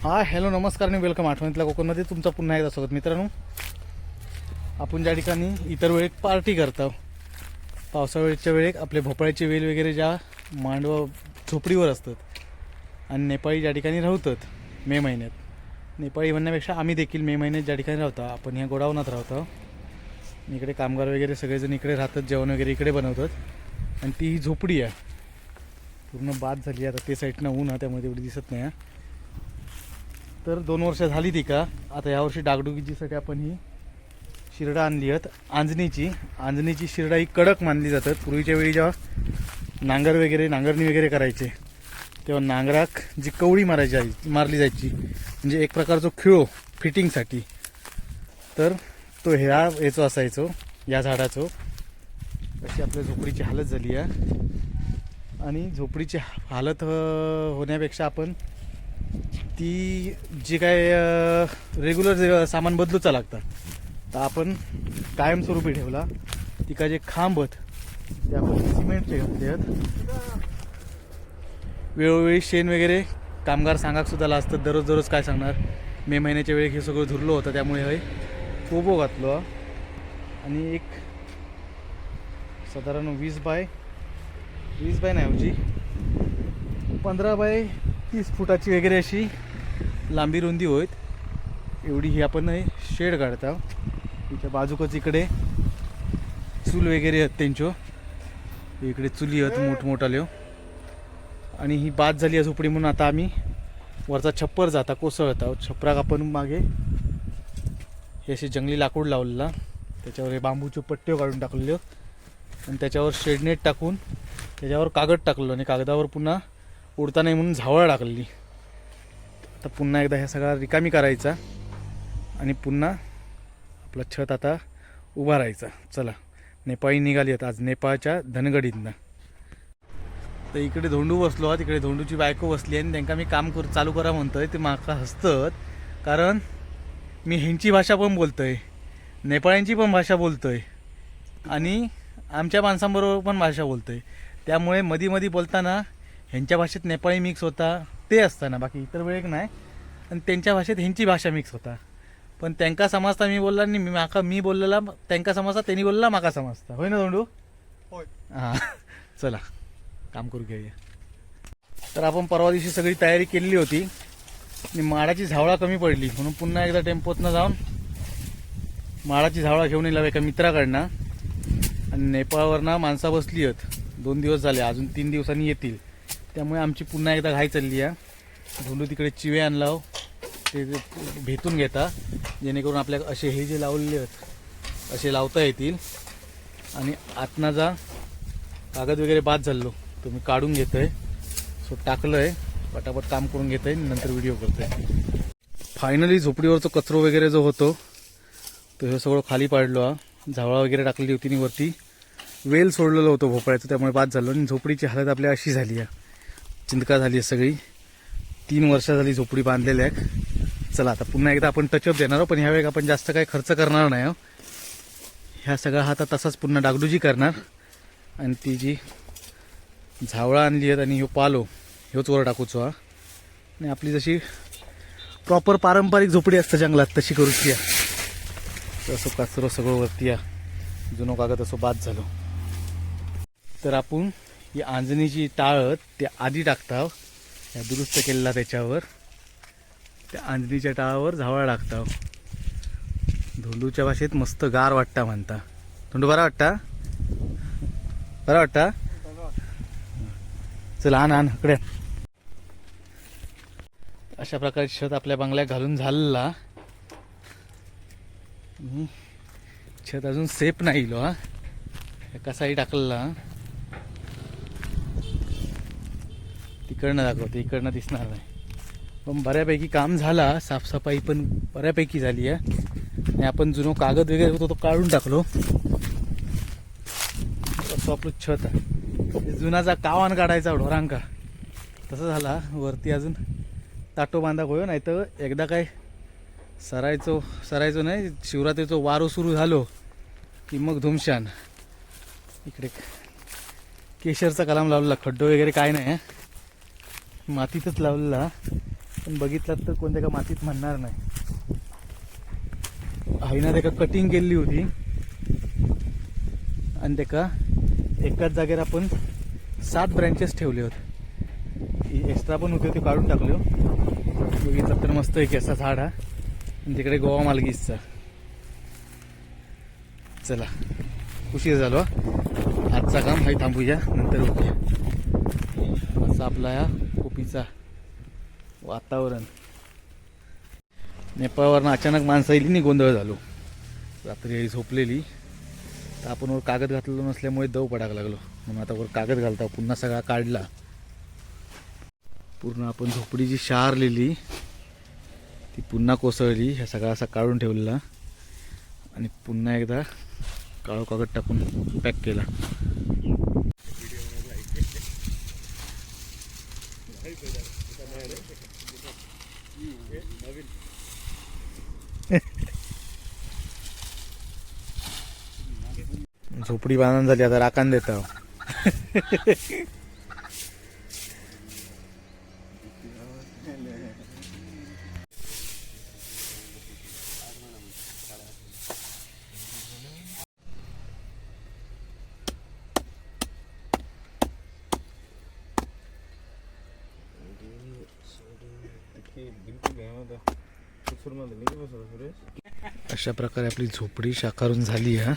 हा हॅलो नमस्कार आणि वेलकम आठवणीतल्या कोकणमध्ये तुमचं पुन्हा एकदा स्वागत. मित्रांनो, आपण ज्या ठिकाणी इतर वेळेत पार्टी करतो, पावसाळ्याच्या वेळेत आपले भोपळ्याचे वेल वगैरे ज्या मांडव झोपडीवर असतात आणि नेपाळी ज्या ठिकाणी राहतात मे महिन्यात, नेपाळी म्हणण्यापेक्षा आम्ही देखील मे महिन्यात ज्या ठिकाणी राहतो, आपण ह्या गोडाऊनात राहतो. इकडे कामगार वगैरे सगळेजण इकडे राहतात, जेवण वगैरे इकडे बनवतात आणि ती ही झोपडी आहे. पूर्ण बाद झाली आता, ते साईडनं ऊन आहे त्यामुळे एवढी दिसत नाही. तर 2 वर्ष झाली ती का. आता यावर्षी डागडुगीसाठी आपण ही शिरडा आणली आहेत आंजणीची शिरडा ही कडक मानली जातात. पूर्वीच्या वेळी जेव्हा नांगरणी वगैरे करायचे तेव्हा नांगराक जी कवळी मारली जायची, म्हणजे एक प्रकारचा खिळो फिटिंगसाठी, तर तो याचो असायचो, या झाडाचो. अशी आपल्या झोपडीची हालत झाली आहे. आणि झोपडीची हालत होण्यापेक्षा आपण ती जे काय रेग्युलर सामान बदलूचा लागतं, तर आपण कायमस्वरूपी ठेवला. ती का जे खांब आहेत ते आपण सिमेंटचे घातले आहेत. वेळोवेळी शेण वगैरे कामगार सांगाक सुद्धा लागतात. दररोज काय सांगणार. मे महिन्याच्या वेळी हे सगळं धुरलं होतं, त्यामुळे हे कोबो घातलो. आणि एक साधारण 20 बाय नाही होती, 15 बाय 30 फुटाची वगैरे अशी लांबी रुंदी होत. एवढी ही आपण शेड काढता. तिच्या बाजूकच इकडे चूल वगैरे आहेत त्यांच्या, इकडे चुली आहेत मोठमोठाले. आणि ही बाद झाली आहे झोपडी, म्हणून आता आम्ही वरचा छप्पर जाता कोसळत आहोत. छपराक आपण मागे हे असे जंगली लाकूड लावलेला, त्याच्यावर हे बांबूचे पट्टे काढून टाकलेले आणि त्याच्यावर शेडनेट टाकून त्याच्यावर कागद टाकलं आणि कागदावर पुन्हा उडता नाही म्हणून झावळ टाकलेली. आता पुन्हा एकदा ह्या सगळा रिकामी करायचा आणि पुन्हा आपला छत आता उभा राहायचा. चला, नेपाळी निघाली आहेत आज नेपाळच्या धनगडीतनं. तर इकडे धोंडू बसलो आहोत, तिकडे धोंडूची बायको बसली आणि त्यांना मी काम चालू करा म्हणतोय. ते माका हसतात, कारण मी ह्यांची भाषा पण बोलतोय, नेपाळ्यांची पण भाषा बोलतोय आणि आमच्या माणसांबरोबर पण भाषा बोलतोय. त्यामुळे मध्ये बोलताना ह्यांच्या भाषेत नेपाळी मिक्स होता ते असताना, बाकी इतर वेळेक नाही. आणि त्यांच्या भाषेत ह्यांची भाषा मिक्स होता. पण त्यांका समजता मी बोलला आणि मी बोललेला त्यांका समजता, त्यांनी बोलला माका समजता. होय ना धोंडू? होय. हां, चला काम करू घेऊया. तर आपण परवा दिवशी सगळी तयारी केलेली होती आणि माडाची झावळा कमी पडली, म्हणून पुन्हा एकदा टेम्पोतनं जाऊन माडाची झावळा घेऊन येईल एका मित्राकडनं. आणि नेपाळवरनं माणसं बसली आहेत, 2 दिवस झाले, अजून 3 दिवसांनी येतील. त्यामुळे आमची पुन्हा एकदा घाई चालली आहे. धोंडू तिकडे चिवे आणला, ते भेटून घेता, जेणेकरून आपल्या असे हे जे लावलेले आहेत असे लावता येतील. आणि आतना जा कागद वगैरे बाद झालो तो मी काढून घेतोय, सो टाकलं आहे, पटापट काम करून घेतोय, नंतर व्हिडिओ करतोय. फायनली झोपडीवरचा कचरो वगैरे जो होतो तो हे सगळं खाली पाडलो. झावळा वगैरे टाकलेली होती आणि वरती वेल सोडलेलं होतं भोपळ्याचं, त्यामुळे बाद झालं. आणि झोपडीची हालत आपल्या अशी झाली आहे, चिंतका झाली आहे सगळी. 3 वर्ष झाली झोपडी बांधलेल्या आहे. चला आता पुन्हा एकदा आपण टचअप देणार आहोत, पण ह्यावेळी आपण जास्त काही खर्च करणार नाही. ह्या सगळा हात तसाच पुन्हा डागडुजी करणार. आणि ती जी झावळा आणली आहेत आणि ह्यो पालो ह्योच वर टाकूचो हा. आणि आपली जशी प्रॉपर पारंपरिक झोपडी असतं जंगलात तशी करूची आहे. असं कचरो सगळं वरती या जुनो कागद असं बाद झालो. तर आपण ही आंजणीची टाळत ते आधी टाकता, या दुरुस्त केलेला त्याच्यावर त्या आंजणीच्या टाळावर झावळा टाकता. धोंडूच्या भाषेत मस्त गार वाटता म्हणता. धोंडू बरा वाटता? बरा वाटता? चला आण इकडे. अशा प्रकारची छत आपल्या बंगल्यात घालून झालेला. छत अजून सेफ नाही इलो हा, कसाही टाकलेला. तिकडनं दाखवते, इकडनं दिसणार नाही. पण बऱ्यापैकी काम झाला, साफसफाई पण बऱ्यापैकी झाली आहे. आणि आपण जुनो कागद वगैरे होतो तो काढून टाकलो. असं आपलं छत आहे. जुनाचा कावान काढायचा ढोरांका तसं झाला. वरती अजून ताटो बांधा होयो, नाही तर एकदा काय सरायचो नाही, शिवरात्रीचं वारो सुरू झालो की मग धुमशान. इकडे केशरचा कलाम लावलेला, खड्डो वगैरे काय नाही, मातीतच लावलेला. पण बघितलात तर कोणत्या का मातीत म्हणणार नाही. आईनं त्याका कटिंग केली होती आणि त्याका एकाच जागेवर आपण 7 ब्रँचेस ठेवले होते. एक्स्ट्रा पण होते ते काढून टाकले. बघितलं तर मस्त एक असा झाड हा आणि तिकडे गोवा मालगीसचा. चला उशीर झालो, आजचा काम हाय थांबूया, नंतर होते. असा आपला या कोपीचा वातावरण. नेपाळवरनं अचानक माणसं येईल नाही, गोंधळ झालो. रात्री झोपलेली तर आपण वर कागद घातलेलो नसल्यामुळे दव पडायला लागलो, म्हणून आता वर कागद घालता. पुन्हा सगळा काढला. पूर्ण आपण झोपडीची शार लिहिली ती पुन्हा कोसळली. ह्या सगळा असा काढून ठेवलेला आणि पुन्हा एकदा काळो कागद टाकून पॅक केला. झोपडी बांधून झाली, आता राखण देता. अशा प्रकारे आपली झोपडी साकारून झाली. हा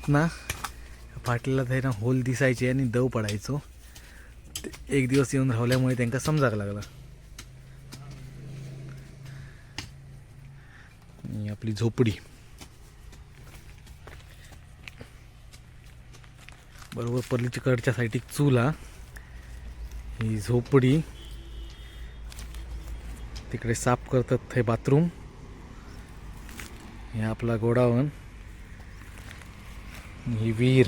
ना फाटलेला ना होल दिसायचे आणि दव पडायचो. एक दिवस येऊन राहिल्यामुळे त्यांना समजायला लागला. आपली झोपडी बरोबर पलीकडच्या साईड एक चूल. ही झोपडी तिकडे साफ करतात, हे बाथरूम. हे आपला गोडाऊन, ही विहीर.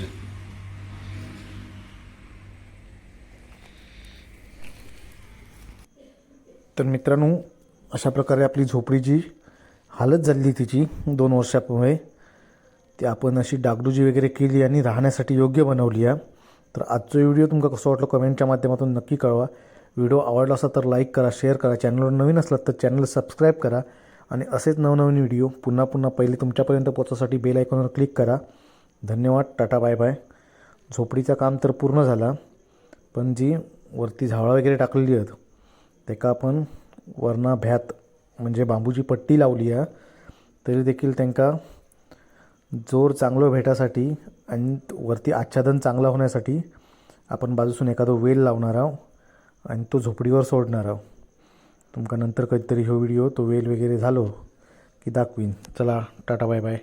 तर मित्रांनो, अशा प्रकारे आपली झोपडीची हालत झाली तिची 2 वर्षापूर्वी. ती आपण अशी डागडुजी वगैरे केली आणि राहण्यासाठी योग्य बनवली आहे. तर आजचा व्हिडिओ तुमका कसं वाटलं कमेंटच्या माध्यमातून नक्की कळवा. व्हिडिओ आवडला असेल तर लाईक करा, शेअर करा. चॅनलवर नवीन असलात तर चॅनल सबस्क्राईब करा आणि असेच नवनवीन व्हिडिओ पुन्हा पुन्हा पहिले तुमच्यापर्यंत पोहोचण्यासाठी बेल आयकॉनवर क्लिक करा. धन्यवाद. Tata bye bye. झोपडीचं काम तर पूर्ण झाला, पण जी वरती झावळा वगैरे टाकलेली आहेत त्याका आपण वरना भ्यात म्हणजे बांबूची पट्टी लावली आहे. तरी देखील त्यांना जोर चांगलं भेटासाठी आणि वरती आच्छादन चांगलं होण्यासाठी आपण बाजूसून एखादा वेल लावणार आहोत आणि तो झोपडीवर सोडणार आहोत. तुमका नंतर कधीतरी हा व्हिडिओ तो वेल वगैरे झालो की दाखवीन. चला टाटा बाय बाय.